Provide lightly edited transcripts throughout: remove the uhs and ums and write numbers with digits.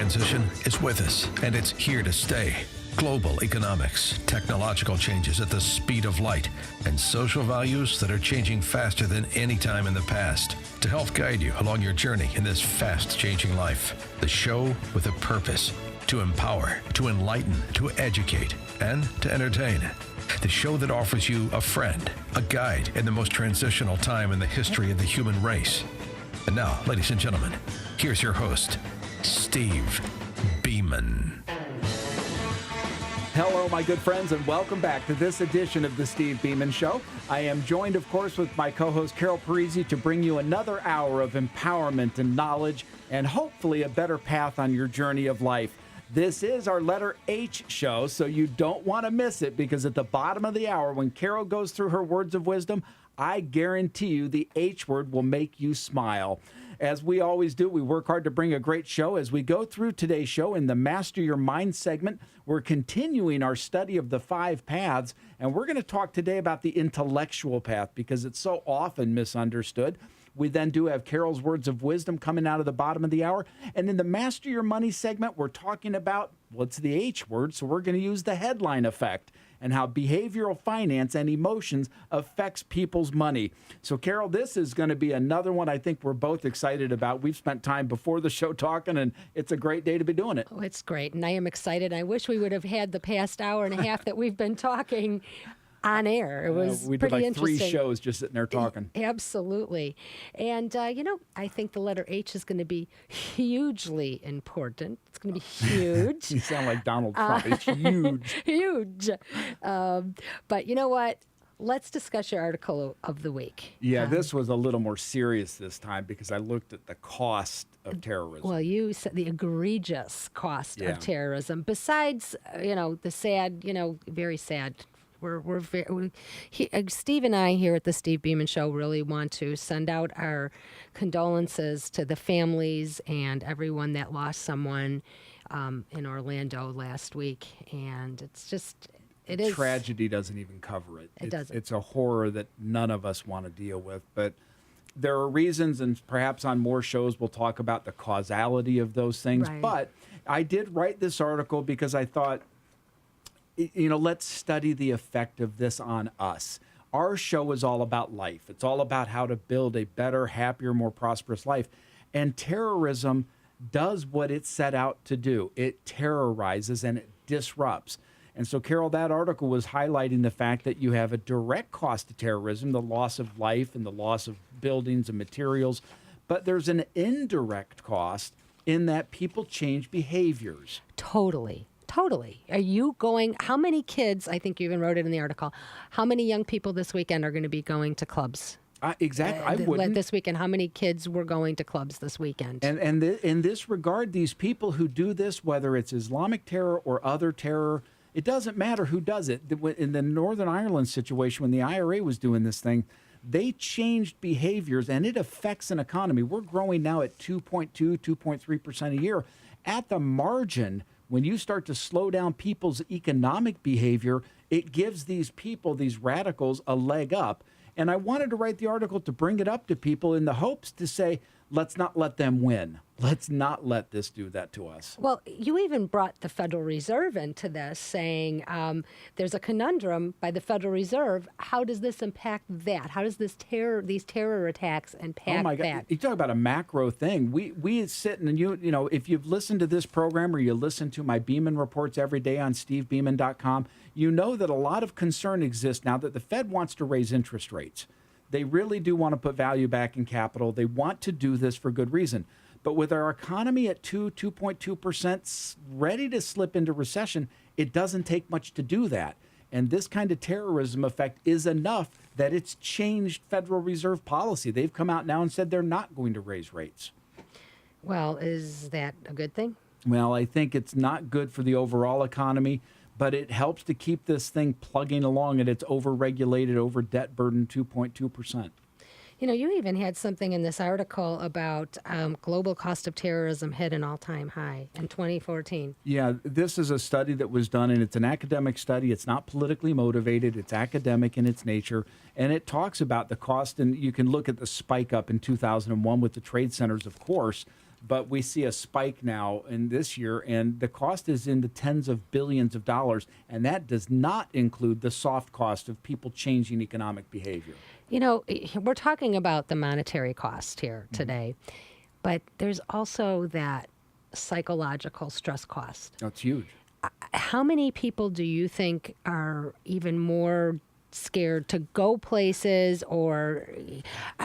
transition is with us, and it's here to stay. Global economics, technological changes at the speed of light, and social values that are changing faster than any time in the past. To help guide you along your journey in this fast-changing life, the show with a purpose: to empower, to enlighten, to educate, and to entertain. The show that offers you a friend, a guide in the most transitional time in the history of the human race. And now, ladies and gentlemen, here's your host, Steve Beaman. Hello, my good friends, and welcome back to this edition of the Steve Beaman Show. I am joined, of course, with my co-host Carol Parisi to bring you another hour of empowerment and knowledge and hopefully a better path on your journey of life. This is our letter H show, so you don't want to miss it, because at the bottom of the hour, when Carol goes through her words of wisdom, I guarantee you the H word will make you smile. As we always do, we work hard to bring a great show. As we go through today's show in the Master Your Mind segment, we're continuing our study of the 5 paths, and we're going to talk today about the intellectual path because it's so often misunderstood. We then do have Carol's words of wisdom coming out of the bottom of the hour. And in the Master Your Money segment, we're talking about, what's the H word? So we're going to use the headline effect and how behavioral finance and emotions affects people's money. So, Carol, this is going to be another one I think we're both excited about. We've spent time before the show talking, and it's a great day to be doing it. Oh, it's great, and I am excited. I wish we would have had the past hour and a half that we've been talking on air. It was we pretty did like interesting. 3 shows just sitting there talking. Absolutely. And, I think the letter H is going to be hugely important. It's going to be huge. You sound like Donald Trump. It's huge. Huge. But you know what? Let's discuss your article of the week. Yeah, this was a little more serious this time because I looked at the cost of terrorism. Well, you said the egregious cost of terrorism. Besides, the sad, very sad. Steve and I here at the Steve Beaman Show really want to send out our condolences to the families and everyone that lost someone in Orlando last week. And it's just, it is. Tragedy doesn't even cover it. It doesn't. It's a horror that none of us want to deal with. But there are reasons, and perhaps on more shows we'll talk about the causality of those things. Right. But I did write this article because I thought, let's study the effect of this on us. Our show is all about life. It's all about how to build a better, happier, more prosperous life. And terrorism does what it set out to do. It terrorizes and it disrupts. And so, Carol, that article was highlighting the fact that you have a direct cost to terrorism, the loss of life and the loss of buildings and materials. But there's an indirect cost in that people change behaviors. Totally. Are you going, how many kids, I think you even wrote it in the article, how many young people this weekend are going to be going to clubs? Exactly. I wouldn't. This weekend, how many kids were going to clubs this weekend? And in this regard, these people who do this, whether it's Islamic terror or other terror, it doesn't matter who does it. In the Northern Ireland situation, when the IRA was doing this thing, they changed behaviors, and it affects an economy. We're growing now at 2.3% a year. At the margin, when you start to slow down people's economic behavior, it gives these people, these radicals, a leg up. And I wanted to write the article to bring it up to people in the hopes to say, let's not let them win. Let's not let this do that to us. Well, you even brought the Federal Reserve into this, saying there's a conundrum by the Federal Reserve. How does this impact that? How does these terror attacks impact that? You talk about a macro thing. We sit and if you've listened to this program or you listen to my Beaman reports every day on stevebeaman.com, you know that a lot of concern exists now that the Fed wants to raise interest rates. They really do want to put value back in capital. They want to do this for good reason. But with our economy at 2.2%, ready to slip into recession, it doesn't take much to do that. And this kind of terrorism effect is enough that it's changed Federal Reserve policy. They've come out now and said they're not going to raise rates. Well, is that a good thing? Well, I think it's not good for the overall economy, but it helps to keep this thing plugging along at its over-regulated, over-debt burden 2.2%. You even had something in this article about global cost of terrorism hit an all-time high in 2014. Yeah, this is a study that was done, and it's an academic study. It's not politically motivated. It's academic in its nature, and it talks about the cost, and you can look at the spike up in 2001 with the trade centers, of course, but we see a spike now in this year, and the cost is in the tens of billions of dollars, and that does not include the soft cost of people changing economic behavior. You know, we're talking about the monetary cost here today, but there's also that psychological stress cost. That's huge. How many people do you think are even more scared to go places, or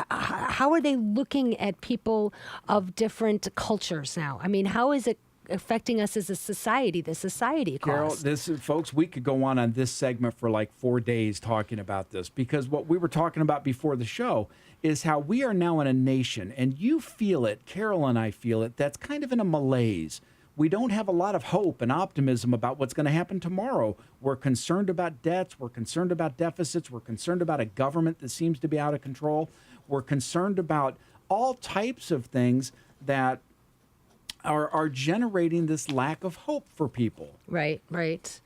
how are they looking at people of different cultures now? I mean, how is it affecting us as a society, the society cost? Carol, folks, we could go on this segment for like 4 days talking about this, because what we were talking about before the show is how we are now in a nation, and you feel it, Carol and I feel it, that's kind of in a malaise. We don't have a lot of hope and optimism about what's going to happen tomorrow. We're concerned about debts. We're concerned about deficits. We're concerned about a government that seems to be out of control. We're concerned about all types of things that are generating this lack of hope for people. Right, right.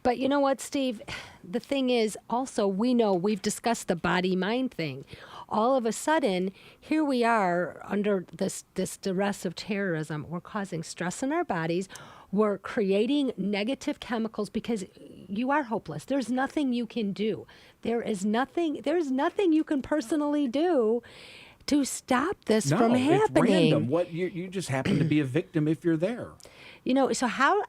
But you know what, Steve? The thing is, also, we know we've discussed the body-mind thing. All of a sudden, here we are under this duress of terrorism. We're causing stress in our bodies. We're creating negative chemicals because you are hopeless. There's nothing you can do. There's nothing you can personally do to stop this from happening. It's random. You just happen to be a victim if you're there. You know, so how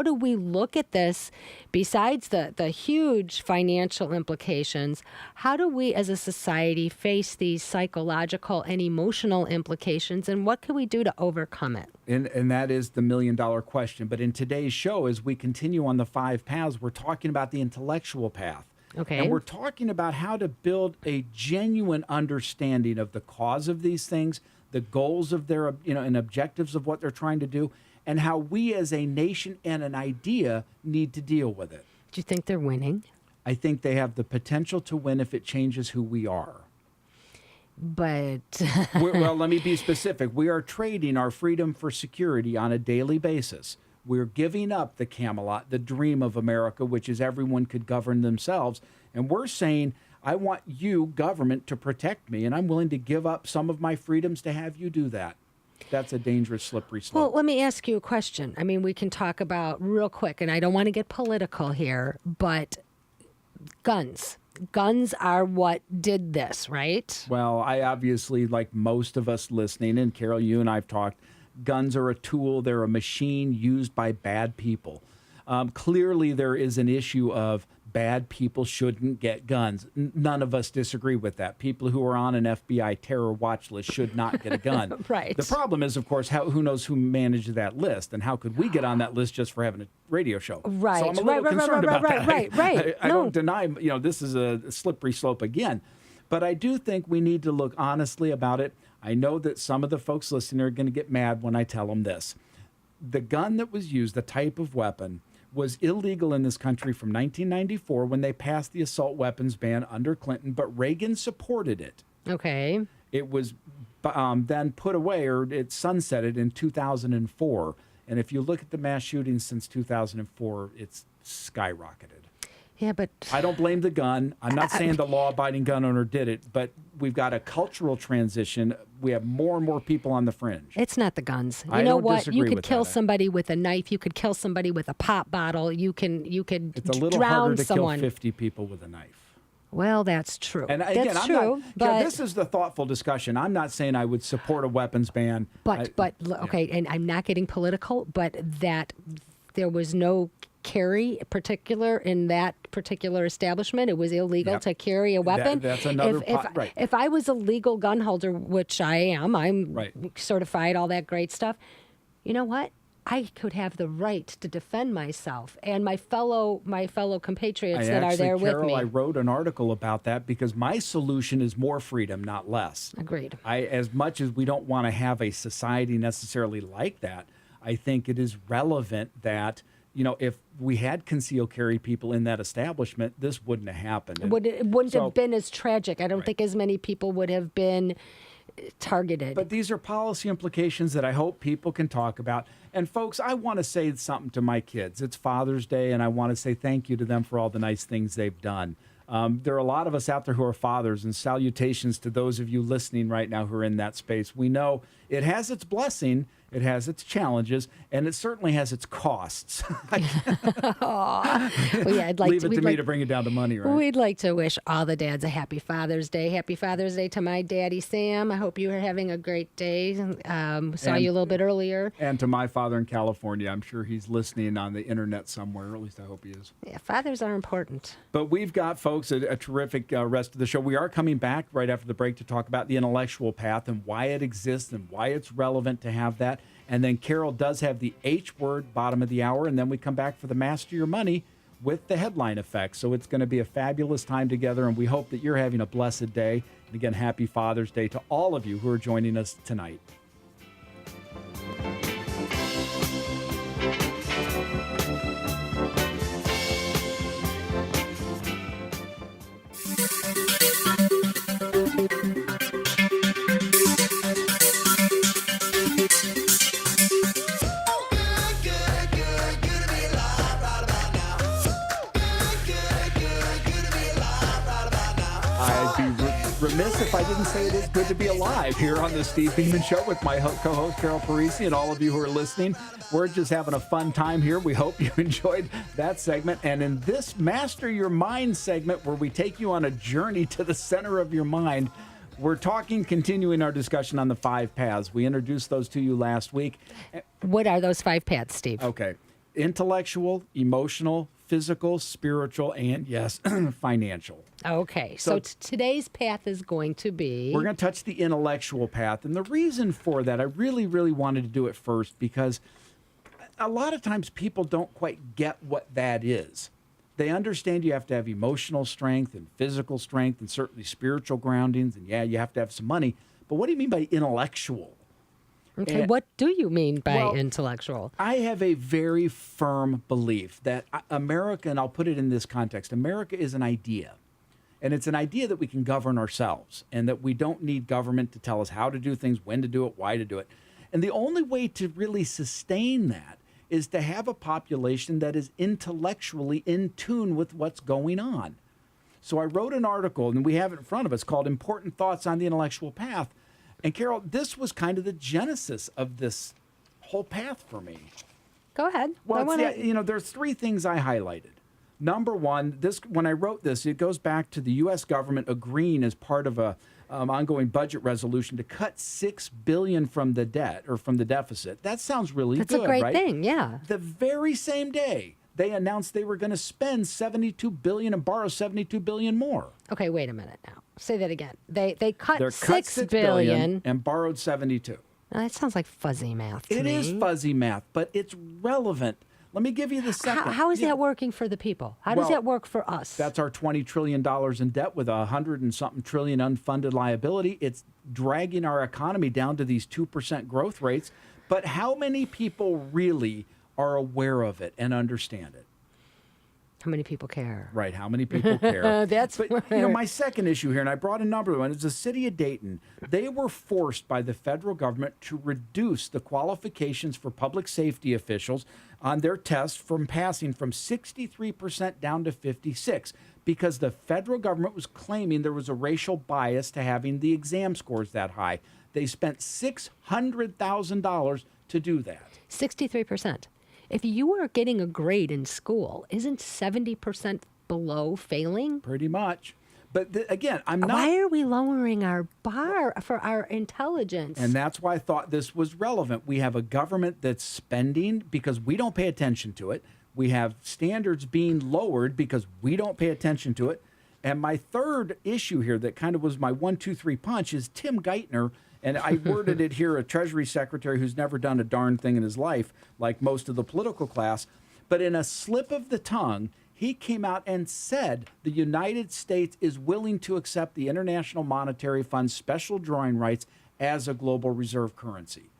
do we look at this besides the huge financial implications? How do we as a society face these psychological and emotional implications, and what can we do to overcome it? And that is the million-dollar question. But in today's show, as we continue on the 5 paths, we're talking about the intellectual path. Okay. And we're talking about how to build a genuine understanding of the cause of these things, the goals of their, and objectives of what they're trying to do, and how we as a nation and an idea need to deal with it. Do you think they're winning? I think they have the potential to win if it changes who we are. But Well, let me be specific. We are trading our freedom for security on a daily basis. We're giving up the Camelot, the dream of America, which is everyone could govern themselves. And we're saying, I want you, government, to protect me, and I'm willing to give up some of my freedoms to have you do that. That's a dangerous, slippery slope. Well, let me ask you a question. I mean, we can talk about real quick, and I don't want to get political here, but guns. Guns are what did this, right? Well, I obviously, like most of us listening, and Carol, you and I have talked, guns are a tool. They're a machine used by bad people. Clearly, there is an issue of bad people shouldn't get guns. None of us disagree with that. People who are on an FBI terror watch list should not get a gun. Right. The problem is, of course, who knows who managed that list, and how could we get on that list just for having a radio show? Right. So I'm a little concerned about that. Right. I don't deny, this is a slippery slope again. But I do think we need to look honestly about it. I know that some of the folks listening are going to get mad when I tell them this. The gun that was used, the type of weapon, was illegal in this country from 1994 when they passed the assault weapons ban under Clinton, but Reagan supported it. Okay. It was then put away, or it sunsetted in 2004. And if you look at the mass shootings since 2004, it's skyrocketed. Yeah, but I don't blame the gun. I'm not saying the law-abiding gun owner did it, but we've got a cultural transition. We have more and more people on the fringe. it's not the guns. You I know don't what? disagree You could with kill that. somebody with a knife. You could kill somebody with a pop bottle. You could It's a little drown harder to someone. kill 50 people with a knife. Well, that's true. And again, that's I'm true. not. But This is the thoughtful discussion. I'm not saying I would support a weapons ban. okay, and I'm not getting political, but that there was no carry particular in that particular establishment. It was illegal Yep. to carry a weapon. That's another right. If I was a legal gun holder, which I am, I'm Right. certified, all that great stuff. You know what? I could have the right to defend myself and my fellow compatriots that are there Carol, with me. I wrote an article about that because my solution is more freedom, not less. Agreed. As much as we don't want to have a society necessarily like that, I think it is relevant that, if we had concealed carry people in that establishment, this wouldn't have happened. It wouldn't have been as tragic. I don't think as many people would have been targeted. But these are policy implications that I hope people can talk about. And folks, I want to say something to my kids. It's Father's Day, and I want to say thank you to them for all the nice things they've done. There are a lot of us out there who are fathers, and salutations to those of you listening right now who are in that space. We know it has its blessing, it has its challenges, and it certainly has its costs. Well, yeah, I'd like Leave it to me like, to bring it down to money, right? We'd like to wish all the dads a happy Father's Day. Happy Father's Day to my daddy, Sam. I hope you are having a great day. Saw you a little bit earlier. And to my father in California. I'm sure he's listening on the internet somewhere, or at least I hope he is. Yeah, fathers are important. But we've got, folks, a terrific rest of the show. We are coming back right after the break to talk about the intellectual path and why it exists and why it's relevant to have that. And then Carol does have the H word, bottom of the hour, and then we come back for the Master Your Money with the headline effect. So it's going to be a fabulous time together, and we hope that you're having a blessed day. And again, happy Father's Day to all of you who are joining us tonight. I'd be remiss if I didn't say it is good to be alive here on the Steve Beaman Show with my co-host Carol Parisi and all of you who are listening. We're just having a fun time here. We hope you enjoyed that segment. And in this Master Your Mind segment, where we take you on a journey to the center of your mind, we're continuing our discussion on the 5 paths. We introduced those to you last week. What are those 5 paths, Steve? Okay. Intellectual, emotional, physical, spiritual, and yes, financial. Okay, so today's path is going to be... We're going to touch the intellectual path. And the reason for that, I really, really wanted to do it first because a lot of times people don't quite get what that is. They understand you have to have emotional strength and physical strength and certainly spiritual groundings. And yeah, you have to have some money. But what do you mean by intellectual? Okay, what do you mean by intellectual? I have a very firm belief that America, and I'll put it in this context, America is an idea. And it's an idea that we can govern ourselves and that we don't need government to tell us how to do things, when to do it, why to do it. And the only way to really sustain that is to have a population that is intellectually in tune with what's going on. So I wrote an article, and we have it in front of us, called Important Thoughts on the Intellectual Path. And Carol, this was kind of the genesis of this whole path for me. Go ahead. Well, there's 3 things I highlighted. Number one, when I wrote this, it goes back to the U.S. government agreeing as part of a ongoing budget resolution to cut $6 billion from the debt or from the deficit. That sounds really good, right? That's a great thing, yeah. The very same day, they announced they were going to spend $72 billion and borrow $72 billion more. Okay, wait a minute now. Say that again. They cut $6 billion and borrowed 72. Now, that sounds like fuzzy math to me. It is fuzzy math, but it's relevant. Let me give you the second. How is that working for the people? How does that work for us? That's our $20 trillion in debt with $100 and something trillion unfunded liability. It's dragging our economy down to these 2% growth rates. But how many people really are aware of it and understand it? How many people care? Right, how many people care? But my second issue here, and I brought a number one, is the city of Dayton. They were forced by the federal government to reduce the qualifications for public safety officials on their tests from passing from 63% down to 56% because the federal government was claiming there was a racial bias to having the exam scores that high. They spent $600,000 to do that. 63%. If you are getting a grade in school, isn't 70% below failing? Pretty much. But again, I'm not... Why are we lowering our bar for our intelligence? And that's why I thought this was relevant. We have a government that's spending because we don't pay attention to it. We have standards being lowered because we don't pay attention to it. And my third issue here that kind of was my 1, 2, 3 punch is Tim Geithner. And I worded it here, a Treasury Secretary who's never done a darn thing in his life, like most of the political class. But in a slip of the tongue, he came out and said the United States is willing to accept the International Monetary Fund's special drawing rights as a global reserve currency.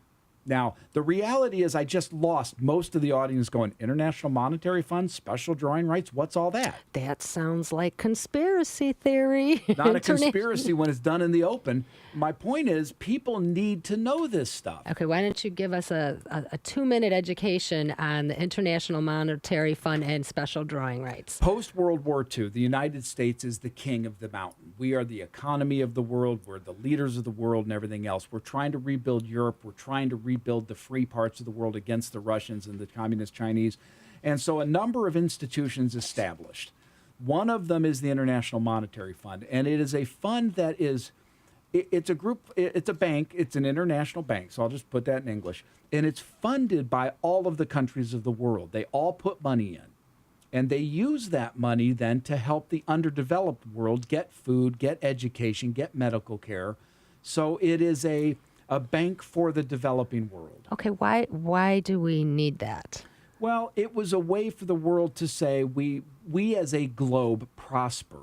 Now, the reality is I just lost most of the audience going, International Monetary Fund, special drawing rights, what's all that? That sounds like conspiracy theory. Not a conspiracy when it's done in the open. My point is people need to know this stuff. Okay, why don't you give us a 2-minute education on the International Monetary Fund and special drawing rights? Post-World War II, the United States is the king of the mountain. We are the economy of the world. We're the leaders of the world and everything else. We're trying to rebuild Europe. We're trying to rebuild the free parts of the world against the Russians and the communist Chinese. And so a number of institutions established. One of them is the International Monetary Fund, and it is a fund that is, it's a group, it's a bank, it's an international bank, so I'll just put that in English, and it's funded by all of the countries of the world. They all put money in, and they use that money then to help the underdeveloped world get food, get education, get medical care. So it is a bank for the developing world. Okay, why do we need that? Well, it was a way for the world to say we as a globe prosper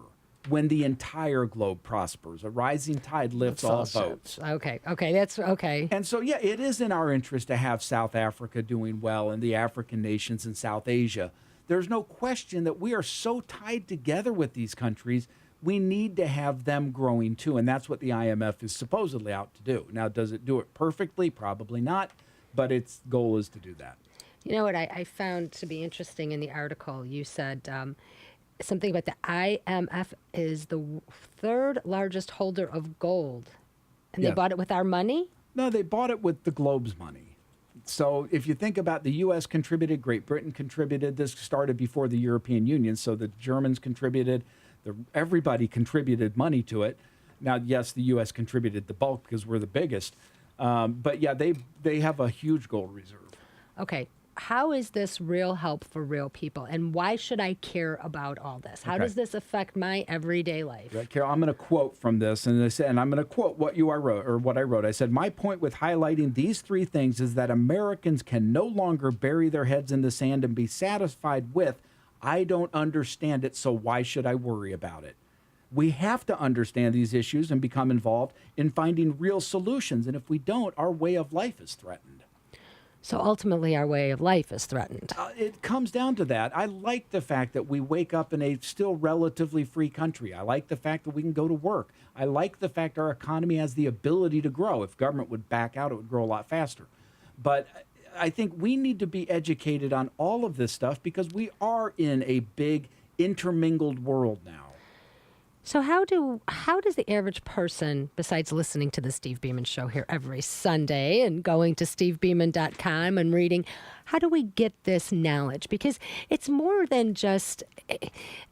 when the entire globe prospers. A rising tide lifts all boats. Okay, that's okay. And so, yeah, it is in our interest to have South Africa doing well and the African nations in South Asia. There's no question that we are so tied together with these countries. We need to have them growing too, and that's what the IMF is supposedly out to do. Now, does it do it perfectly? Probably not, but its goal is to do that. You know what I found to be interesting in the article? You said something about the IMF is the third largest holder of gold, and they Yes. bought it with our money? No, they bought it with the globe's money. So if you think about the U.S. contributed, Great Britain contributed. This started before the European Union, so the Germans contributed. Everybody contributed money to it. Now, yes, the U.S. contributed the bulk because we're the biggest. But yeah, they have a huge gold reserve. Okay. How is this real help for real people, and why should I care about all this? How does this affect my everyday life? Right, Carol, I'm going to quote from this, and I'm going to quote what I wrote. I said, my point with highlighting these three things is that Americans can no longer bury their heads in the sand and be satisfied with, I don't understand it, so why should I worry about it? We have to understand these issues and become involved in finding real solutions, and if we don't, our way of life is threatened. So ultimately, our way of life is threatened. It comes down to that. I like the fact that we wake up in a still relatively free country. I like the fact that we can go to work. I like the fact our economy has the ability to grow. If government would back out, it would grow a lot faster. But I think we need to be educated on all of this stuff because we are in a big intermingled world now. So how does the average person, besides listening to the Steve Beaman Show here every Sunday and going to stevebeaman.com and reading, how do we get this knowledge? Because it's more than just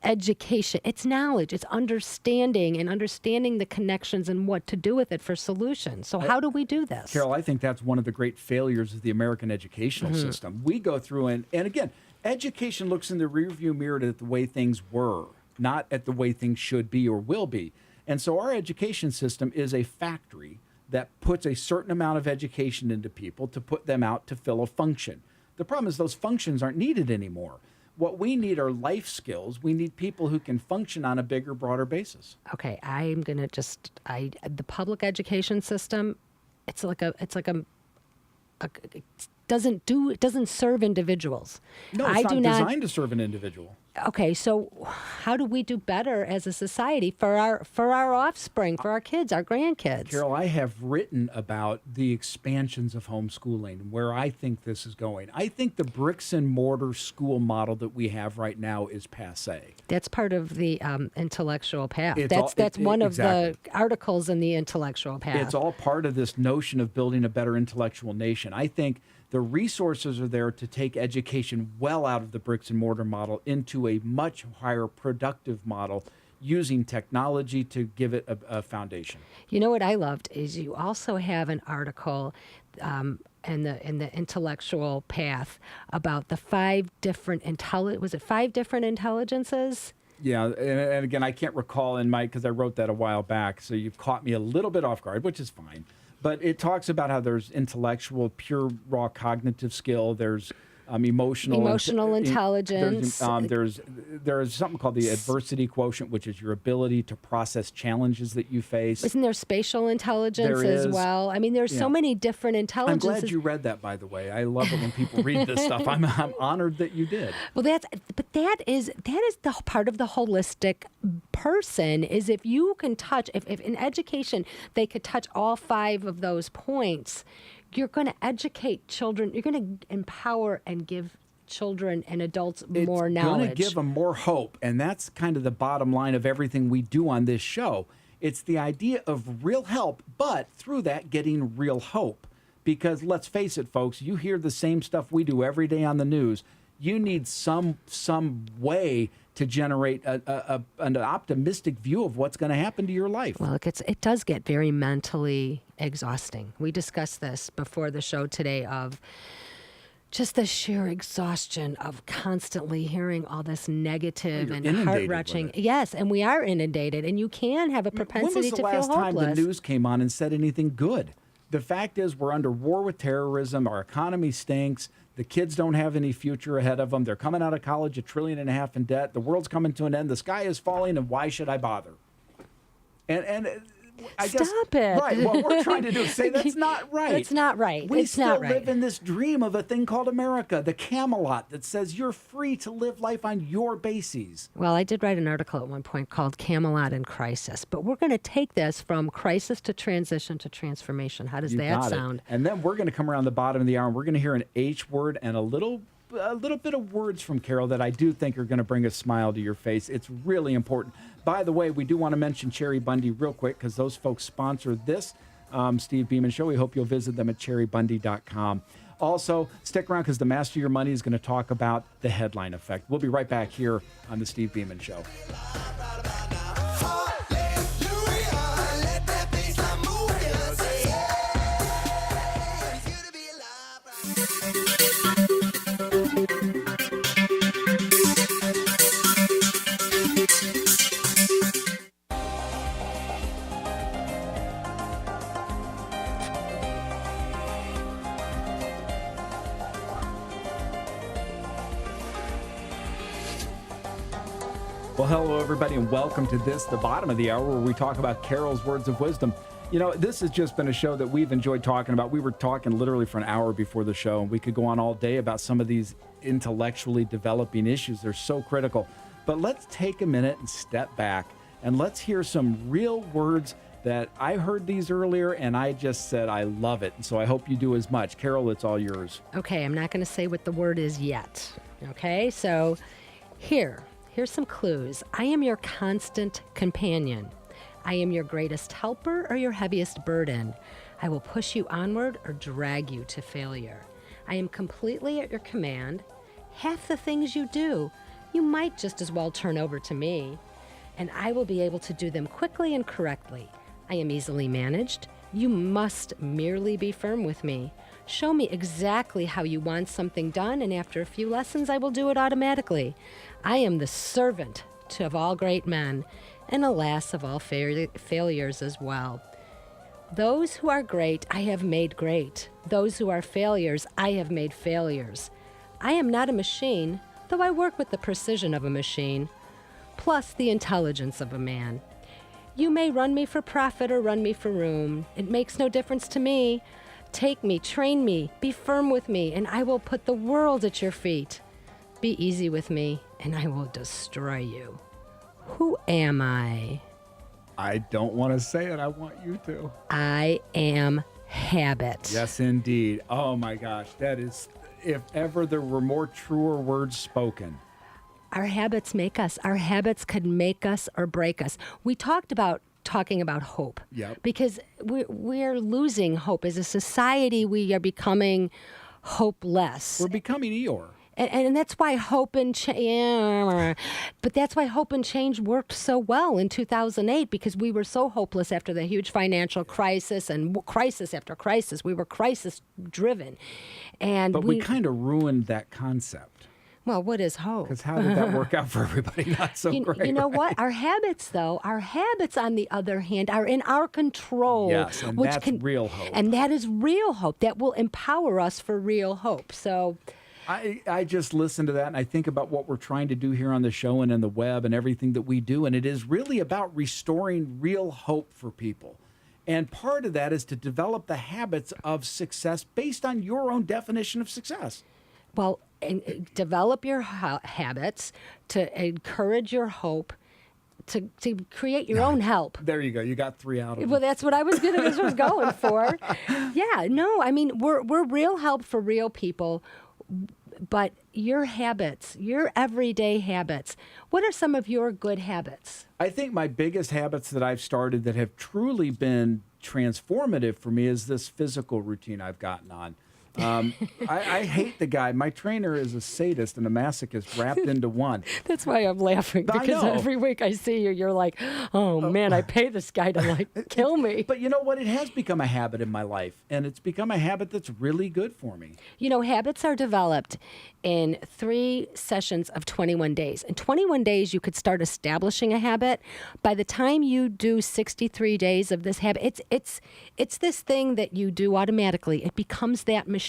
education. It's knowledge. It's understanding and understanding the connections and what to do with it for solutions. So how do we do this? Carol, I think that's one of the great failures of the American educational system. We go through and again, education looks in the rearview mirror at the way things were, not at the way things should be or will be. And so our education system is a factory that puts a certain amount of education into people to put them out to fill a function. The problem is those functions aren't needed anymore. What we need are life skills. We need people who can function on a bigger, broader basis. Okay, I'm going to the public education system, it doesn't serve individuals. No, it's not designed to serve an individual. Okay, so how do we do better as a society for our offspring, for our kids, our grandkids? Carol, I have written about the expansions of homeschooling, where I think this is going. I think the bricks and mortar school model that we have right now is passé. That's part of the intellectual path. It's That's one of exactly. the articles in the intellectual path. It's all part of this notion of building a better intellectual nation. I think the resources are there to take education well out of the bricks and mortar model into a much higher productive model using technology to give it a foundation. You know what I loved is you also have an article in the intellectual path about the five different intelligences? Yeah, and again, I can't recall because I wrote that a while back, so you've caught me a little bit off guard, which is fine. But it talks about how there's intellectual, pure, raw cognitive skill. There's emotional intelligence. There's something called the adversity quotient, which is your ability to process challenges that you face. Isn't there spatial intelligence There as is. well? I mean, there's so many different I'm intelligences. glad you read that, by the way. I love it when people read this stuff. I'm honored that you did. Well, that is the part of the holistic person is if you can touch, if in education they could touch all 5 of those points, you're going to educate children. You're going to empower and give children and adults more knowledge. It's going to give them more hope, and that's kind of the bottom line of everything we do on this show. It's the idea of real help, but through that, getting real hope. Because let's face it, folks, you hear the same stuff we do every day on the news. You need some way to generate an optimistic view of what's going to happen to your life. Well, it does get very mentally exhausting. We discussed this before the show today of just the sheer exhaustion of constantly hearing all this negative and heart-wrenching. Yes, and we are inundated, and you can have a propensity to feel hopeless. When was the last time the news came on and said anything good? The fact is we're under war with terrorism. Our economy stinks. The kids don't have any future ahead of them. They're coming out of college $1.5 trillion in debt. The world's coming to an end. The sky is falling, and why should I bother? And I guess, Stop it. Right. What we're trying to do is say that's not right. That's not right. We It's still not right. live in this dream of a thing called America, the Camelot, that says you're free to live life on your bases. Well, I did write an article at one point called Camelot in Crisis, but we're going to take this from crisis to transition to transformation. How does You that got it. sound? And then we're going to come around the bottom of the hour, and we're going to hear an H word and a little bit of words from Carol that I do think are going to bring a smile to your face. It's really important. By the way, we do want to mention Cherry Bundy real quick because those folks sponsor this Steve Beaman Show. We hope you'll visit them at cherrybundy.com. Also, stick around because the Master Your Money is going to talk about the headline effect. We'll be right back here on the Steve Beaman Show. Well, hello, everybody, and welcome to this, the bottom of the hour, where we talk about Carol's words of wisdom. You know, this has just been a show that we've enjoyed talking about. We were talking literally for an hour before the show, and we could go on all day about some of these intellectually developing issues. They're so critical. But let's take a minute and step back, and let's hear some real words that I heard these earlier, and I just said I love it. And so I hope you do as much. Carol, it's all yours. Okay, I'm not going to say what the word is yet. Okay, so here's some clues. I am your constant companion. I am your greatest helper or your heaviest burden. I will push you onward or drag you to failure. I am completely at your command. Half the things you do, you might just as well turn over to me, and I will be able to do them quickly and correctly. I am easily managed. You must merely be firm with me. Show me exactly how you want something done, and after a few lessons, I will do it automatically. I am the servant of all great men, and alas, of all failures as well. Those who are great, I have made great. Those who are failures, I have made failures. I am not a machine, though I work with the precision of a machine, plus the intelligence of a man. You may run me for profit or run me for room. It makes no difference to me. Take me, train me, be firm with me, and I will put the world at your feet. Be easy with me, and I will destroy you. Who am I? I don't want to say it. I want you to. I am habit. Yes, indeed. Oh, my gosh. That is, if ever there were more truer words spoken. Our habits make us. Our habits could make us or break us. We talking about hope. Yep. Because we're losing hope. As a society, we are becoming hopeless. We're becoming Eeyore. And that's why hope and but that's why hope and change worked so well in 2008, because we were so hopeless after the huge financial crisis and crisis after crisis. We were crisis driven, but we kind of ruined that concept. Well, what is hope? Because how did that work out for everybody? Not so great. You know right? what? Our habits, on the other hand, are in our control. Yes, and that's real hope. And that is real hope. That will empower us for real hope. So I just listen to that and I think about what we're trying to do here on the show and in the web and everything that we do. And it is really about restoring real hope for people. And part of that is to develop the habits of success based on your own definition of success. Well, and develop your habits to encourage your hope, to create your own help. There you go. You got 3 out of them. Well, that's what I was going for. Yeah, no, I mean, we're real help for real people, but your habits, your everyday habits, what are some of your good habits? I think my biggest habits that I've started that have truly been transformative for me is this physical routine I've gotten on. I hate the guy. My trainer is a sadist and a masochist wrapped into one. That's why I'm laughing, because every week I see you, you're like, oh man, I pay this guy to like kill me. But you know what? It has become a habit in my life, and it's become a habit that's really good for me. You know, habits are developed in 3 sessions of 21 days. In 21 days, you could start establishing a habit. By the time you do 63 days of this habit, it's this thing that you do automatically. It becomes that machine.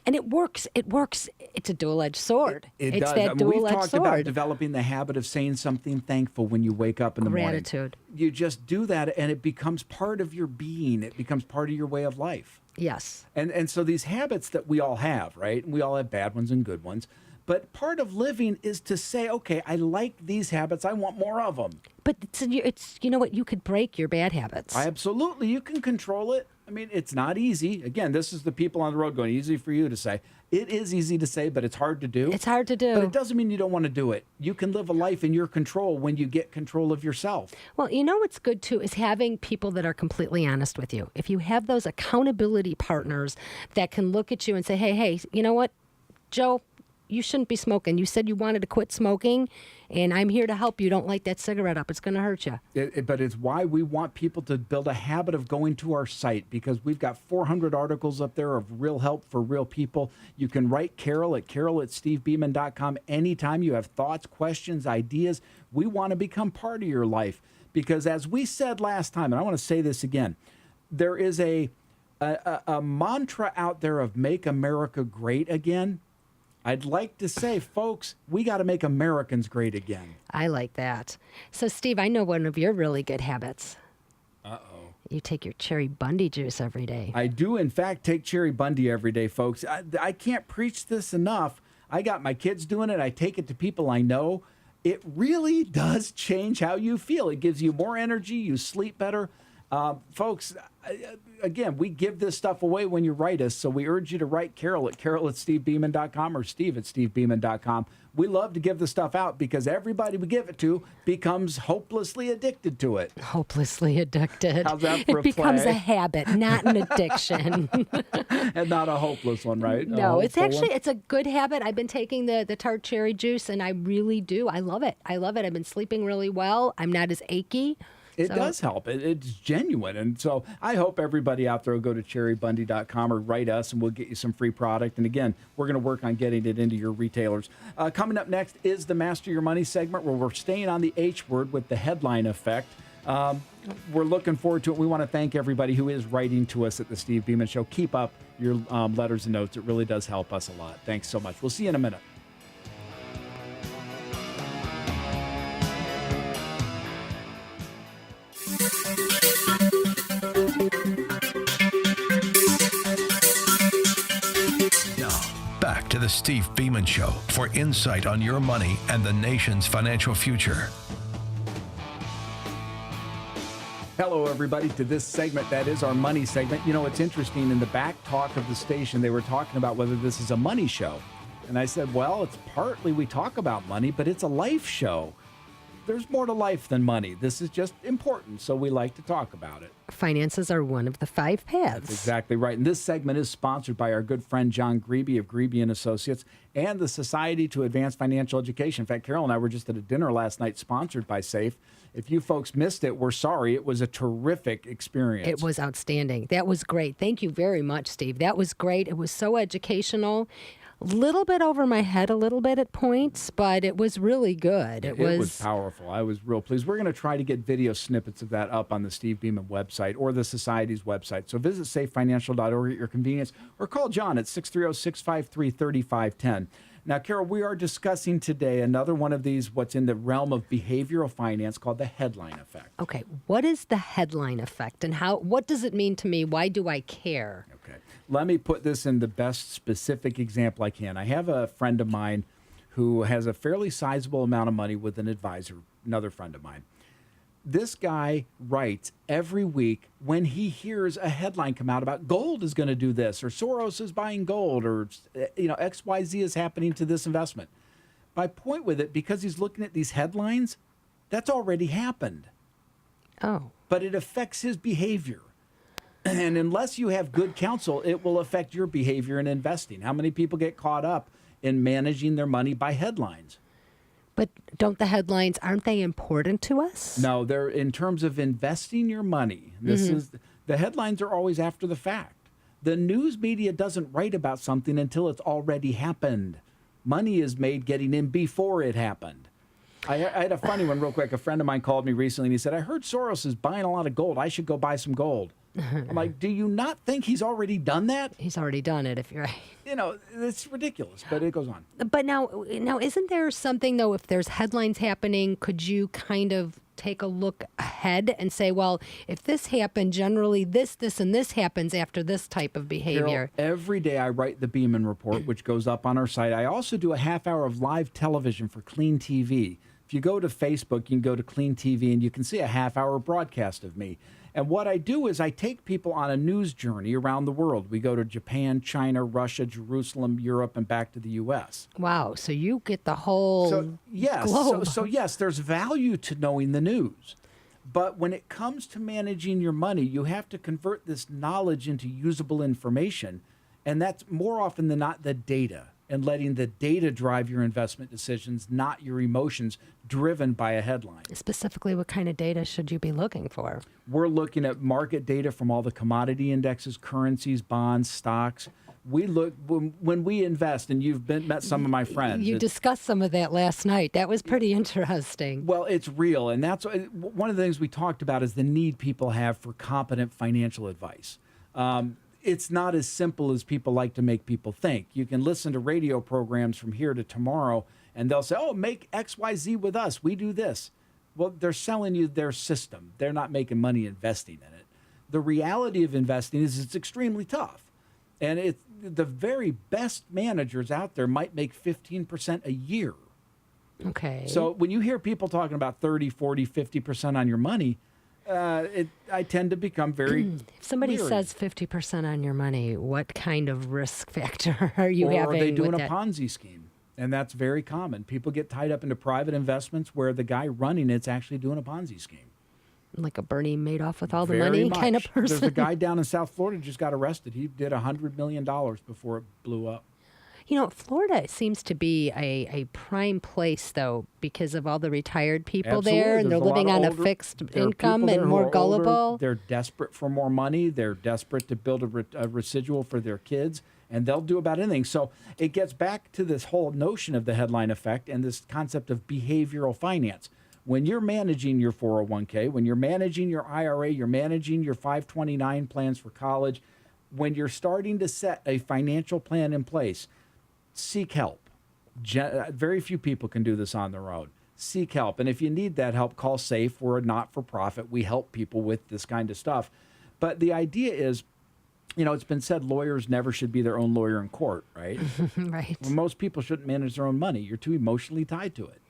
And it works. It's a dual-edged sword. It does. That dual-edged we've talked sword. about developing the habit of saying something thankful when you wake up in the morning. Gratitude. You just do that, and it becomes part of your being. It becomes part of your way of life. Yes. And so these habits that we all have, right? We all have bad ones and good ones. But part of living is to say, okay, I like these habits. I want more of them. But it's you know what? You could break your bad habits. Absolutely. You can control it. I mean, it's not easy. Again, this is the people on the road going, easy for you to say. It is easy to say, but it's hard to do. It's hard to do. But it doesn't mean you don't want to do it. You can live a life in your control when you get control of yourself. Well, you know what's good, too, is having people that are completely honest with you. If you have those accountability partners that can look at you and say, hey, you know what, Joe, you shouldn't be smoking. You said you wanted to quit smoking, and I'm here to help you. Don't light that cigarette up. It's going to hurt you. But it's why we want people to build a habit of going to our site, because we've got 400 articles up there of real help for real people. You can write Carol at stevebeaman.com anytime you have thoughts, questions, ideas. We want to become part of your life, because as we said last time, and I want to say this again, there is a mantra out there of make America great again. I'd like to say, folks, we got to make Americans great again. I like that. So, Steve, I know one of your really good habits. Uh-oh. You take your Cherry Bundy juice every day. I do, in fact, take Cherry Bundy every day, folks. I can't preach this enough. I got my kids doing it. I take it to people I know. It really does change how you feel. It gives you more energy. You sleep better. Folks, again, we give this stuff away when you write us, so we urge you to write Carol at stevebeaman.com or Steve at stevebeaman.com. We love to give the stuff out because everybody we give it to becomes hopelessly addicted to it. Hopelessly addicted. How's that for it becomes play? a habit, not an addiction. And not a hopeless one, right? No, it's a good habit. I've been taking the tart cherry juice, and I really do. I love it. I've been sleeping really well. I'm not as achy. It does help. It's genuine. And so I hope everybody out there will go to cherrybundy.com or write us, and we'll get you some free product. And again, we're going to work on getting it into your retailers. Coming up next is the Master Your Money segment, where we're staying on the H word with the headline effect. We're looking forward to it. We want to thank everybody who is writing to us at the Steve Beaman Show. Keep up your letters and notes. It really does help us a lot. Thanks so much. We'll see you in a minute. Now, back to the Steve Beaman Show for insight on your money and the nation's financial future. Hello, everybody, to this segment that is our money segment. You know, it's interesting. In the back talk of the station, they were talking about whether this is a money show. And I said, well, it's partly we talk about money, but it's a life show. There's more to life than money. This is just important, so we like to talk about it. Finances are one of the 5 paths. That's exactly right. And this segment is sponsored by our good friend John Grebe of Grebe & Associates and the Society to Advance Financial Education. In fact, Carol and I were just at a dinner last night sponsored by SAFE. If you folks missed it, we're sorry. It was a terrific experience. It was outstanding. That was great. Thank you very much, Steve. That was great. It was so educational. Little bit over my head, a little bit at points, but it was really good. It was powerful. I was real pleased. We're going to try to get video snippets of that up on the Steve Beaman website or the Society's website. So visit safefinancial.org at your convenience or call John at 630-653-3510. Now, Carol, we are discussing today another one of these, what's in the realm of behavioral finance called the headline effect. Okay, what is the headline effect and what does it mean to me? Why do I care? Okay. Let me put this in the best specific example I can. I have a friend of mine who has a fairly sizable amount of money with an advisor, another friend of mine. This guy writes every week when he hears a headline come out about gold is going to do this, or Soros is buying gold, or XYZ is happening to this investment. My point with it, because he's looking at these headlines, that's already happened. Oh. But it affects his behavior. And unless you have good counsel, it will affect your behavior in investing. How many people get caught up in managing their money by headlines? But don't the headlines, aren't they important to us? No, they're in terms of investing your money. The headlines are always after the fact. The news media doesn't write about something until it's already happened. Money is made getting in before it happened. I had a funny one real quick. A friend of mine called me recently and he said, I heard Soros is buying a lot of gold. I should go buy some gold. I'm like, do you not think he's already done that? He's already done it, if you're right. It's ridiculous, but it goes on. But now, isn't there something, though, if there's headlines happening, could you kind of take a look ahead and say, well, if this happened, generally this, and this happens after this type of behavior? Carol, every day I write the Beaman Report, which goes up on our site. I also do a half hour of live television for Clean TV. If you go to Facebook, you can go to Clean TV and you can see a half hour broadcast of me. And what I do is I take people on a news journey around the world. We go to Japan, China, Russia, Jerusalem, Europe, and back to the U.S. Wow. So you get the whole globe. So yes, there's value to knowing the news. But when it comes to managing your money, you have to convert this knowledge into usable information. And that's more often than not the data, and letting the data drive your investment decisions, not your emotions driven by a headline. Specifically, what kind of data should you be looking for? We're looking at market data from all the commodity indexes, currencies, bonds, stocks. We look when we invest, and you've met some of my friends. You discussed some of that last night. That was pretty interesting. Well, it's real, and that's one of the things we talked about is the need people have for competent financial advice. It's not as simple as people like to make people think. You can listen to radio programs from here to tomorrow, and they'll say, oh, make XYZ with us. We do this. Well, they're selling you their system. They're not making money investing in it. The reality of investing is it's extremely tough. And it's the very best managers out there might make 15% a year. Okay. So when you hear people talking about 30, 40, 50% on your money, I tend to become very If somebody weary. says 50% on your money, what kind of risk factor are you or having are they doing with a that? Ponzi scheme? And that's very common. People get tied up into private investments where the guy running it's actually doing a Ponzi scheme. Like a Bernie Madoff with all the Very money much. kind of person? There's a guy down in South Florida just got arrested. He did $100 million before it blew up. Florida seems to be a prime place, though, because of all the retired people Absolutely. there, and they're There's living lot on of a older- fixed there are income people there and who more are older. gullible. They're desperate for more money. They're desperate to build a residual for their kids, and they'll do about anything. So it gets back to this whole notion of the headline effect and this concept of behavioral finance. When you're managing your 401k, when you're managing your IRA, you're managing your 529 plans for college, when you're starting to set a financial plan in place, seek help. Very few people can do this on their own. Seek help. And if you need that help, call SAFE. We're a not-for-profit. We help people with this kind of stuff. But the idea is, it's been said lawyers never should be their own lawyer in court, right? Right. Well, most people shouldn't manage their own money. You're too emotionally tied to it.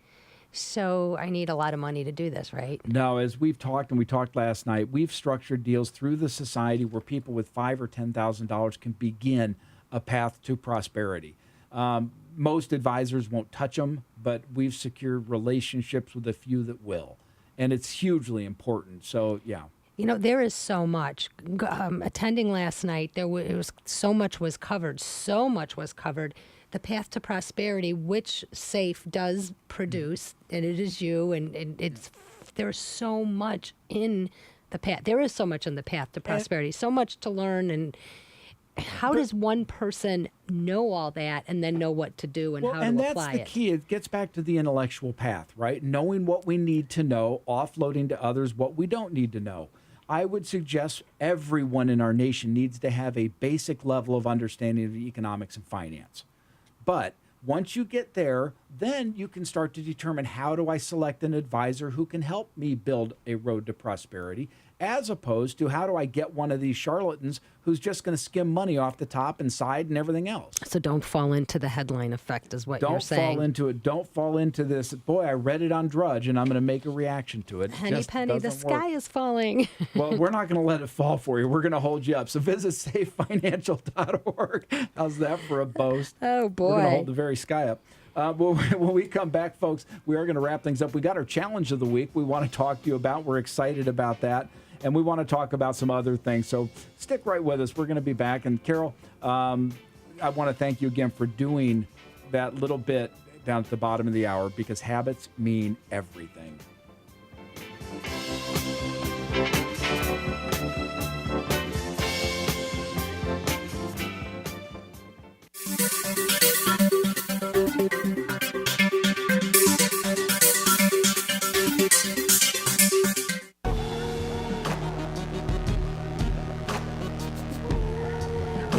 So I need a lot of money to do this, right? No, as we've talked, and we talked last night, we've structured deals through the society where people with $5,000 or $10,000 can begin a path to prosperity. Most advisors won't touch them, but we've secured relationships with a few that will. And it's hugely important. So, yeah. There is so much. Attending last night, it was so much was covered. So much was covered. The path to prosperity, which SAFE does produce, and it is you, and there's so much in the path. There is so much in the path to prosperity. So much to learn, and how does one person know all that and then know what to do and how to apply it? And that's the key. It gets back to the intellectual path, right? Knowing what we need to know, offloading to others what we don't need to know. I would suggest everyone in our nation needs to have a basic level of understanding of economics and finance. But once you get there, then you can start to determine, how do I select an advisor who can help me build a road to prosperity, as opposed to, how do I get one of these charlatans who's just going to skim money off the top and side and everything else. So don't fall into the headline effect is what you're saying. Don't fall into it. Don't fall into this, boy, I read it on Drudge and I'm going to make a reaction to it. Henny penny, the sky is falling. Well, we're not going to let it fall for you. We're going to hold you up. So visit safefinancial.org. How's that for a boast? Oh, boy. We're going to hold the very sky up. When we come back, folks, we are going to wrap things up. We got our challenge of the week we want to talk to you about. We're excited about that. And we want to talk about some other things. So stick right with us. We're going to be back. And Carol, I want to thank you again for doing that little bit down at the bottom of the hour, because habits mean everything.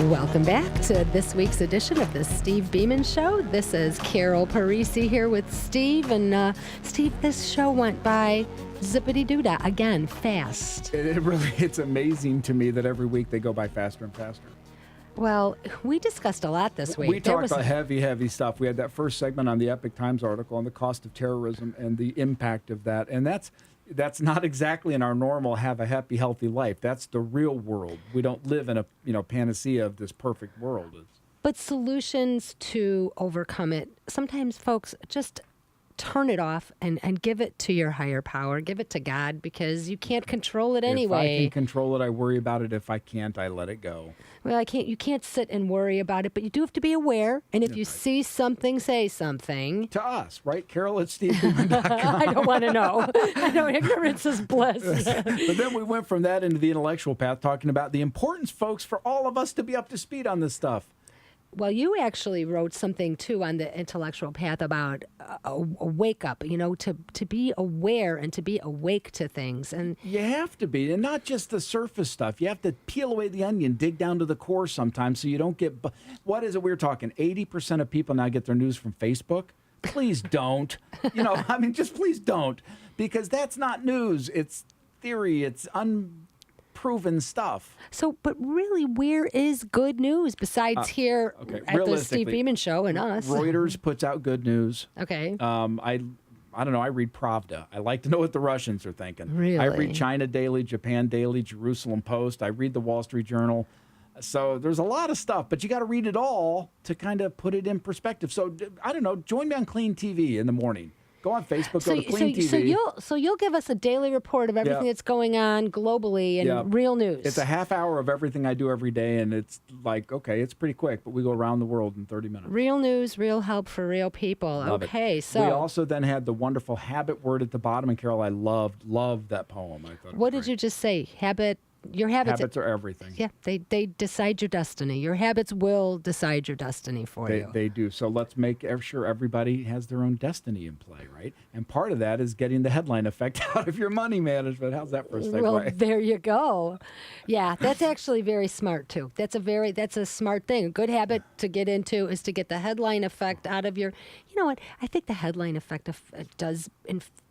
Welcome back to this week's edition of the Steve Beaman Show. This is Carol Parisi here with Steve. And Steve, this show went by zippity-doo-dah, again, fast. It's amazing to me that every week they go by faster and faster. Well, we discussed a lot this week. We talked about heavy stuff. We had that first segment on the Epic Times article on the cost of terrorism and the impact of that. And that's not exactly in our normal have a happy, healthy life. That's the real world. We don't live in a panacea of this perfect world. But solutions to overcome it, sometimes folks just turn it off and give it to your higher power. Give it to God, because you can't control it anyway. If I can control it, I worry about it. If I can't, I let it go. Well, you can't sit and worry about it, but you do have to be aware. And if you see something, say something. To us, right? Carol at SteveBeaman.com. I don't want to know. I know ignorance is bliss. But then we went from that into the intellectual path, talking about the importance, folks, for all of us to be up to speed on this stuff. Well, you actually wrote something, too, on the intellectual path about a wake-up, to be aware and to be awake to things. And you have to be, and not just the surface stuff. You have to peel away the onion, dig down to the core sometimes, so you don't get... What is it we're talking? 80% of people now get their news from Facebook? Please don't. Just please don't. Because that's not news. It's theory. It's unproven stuff. So, but really, where is good news besides here at the Steve Beaman Show and us? Reuters puts out good news. Okay. I don't know. I read Pravda. I like to know what the Russians are thinking. Really? I read China Daily, Japan Daily, Jerusalem Post. I read the Wall Street Journal. So there's a lot of stuff, but you got to read it all to kind of put it in perspective. So I don't know. Join me on Clean TV in the morning. Go on Facebook, go to Clean TV. So you'll give us a daily report of everything that's going on globally and real news. It's a half hour of everything I do every day, and it's like, okay, it's pretty quick, but we go around the world in 30 minutes. Real news, real help for real people. Love okay, it. so we also then had the wonderful habit word at the bottom, and Carol, I loved that poem. I thought. What did you just say? Your habits are everything. Yeah, they decide your destiny. Your habits will decide your destiny for you. They do. So let's make sure everybody has their own destiny in play, right? And part of that is getting the headline effect out of your money management. How's that for a segue? Well, there you go. Yeah, that's actually very smart too. That's a smart thing. A good habit to get into is to get the headline effect out of your. You know what? I think the headline effect does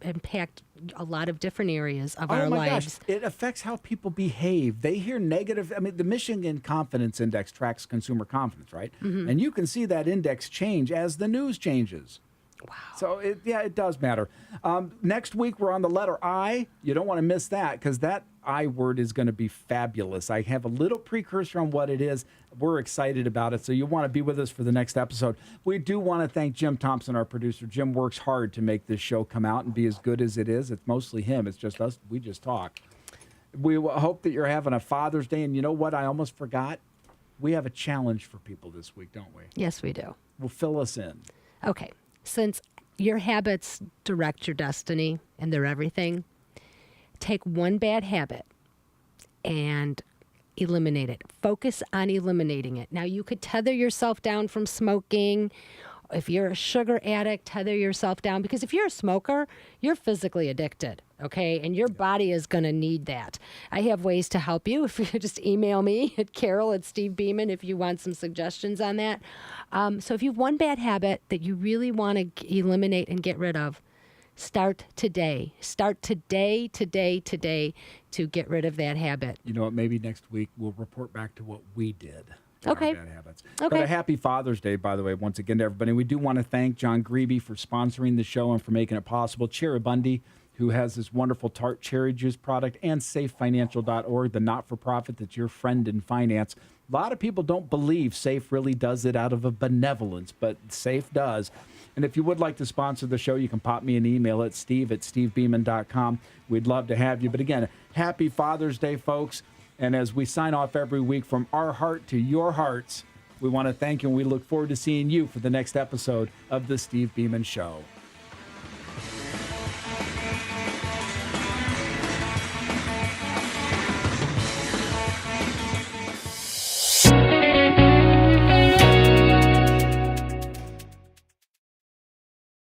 impact a lot of different areas of our lives. Gosh. It affects how people behave. They hear negative. I mean, the Michigan Confidence Index tracks consumer confidence, right? Mm-hmm. And you can see that index change as the news changes. Wow. So, it does matter. Next week, we're on the letter I. You don't want to miss that, because that I word is going to be fabulous. I have a little precursor on what it is. We're excited about it, so you want to be with us for the next episode. We do want to thank Jim Thompson, our producer. Jim works hard to make this show come out and be as good as it is. It's mostly him. It's just us. We just talk. We hope that you're having a Father's Day, and you know what? I almost forgot. We have a challenge for people this week, don't we? Yes, we do. Well, fill us in. Okay. Since your habits direct your destiny and they're everything, take one bad habit and eliminate it. Focus on eliminating it. Now, you could tether yourself down from smoking. If you're a sugar addict, tether yourself down, because if you're a smoker, you're physically addicted, okay? And your body is going to need that. I have ways to help you. If you just email me at Carol@Steve Beaman if you want some suggestions on that. So if you have one bad habit that you really want to eliminate and get rid of, start today. Start today to get rid of that habit. You know what? Maybe next week we'll report back to what we did. Okay. Bad habits. Okay. But a happy Father's Day, by the way, once again to everybody. We do want to thank John Grebe for sponsoring the show and for making it possible. Cheribundi, who has this wonderful tart cherry juice product, and SafeFinancial.org, the not-for-profit that's your friend in finance. A lot of people don't believe Safe really does it out of a benevolence, but Safe does. And if you would like to sponsor the show, you can pop me an email at steve@stevebeaman.com. We'd love to have you. But again, happy Father's Day, folks. And as we sign off every week, from our heart to your hearts, we want to thank you, and we look forward to seeing you for the next episode of The Steve Beaman Show.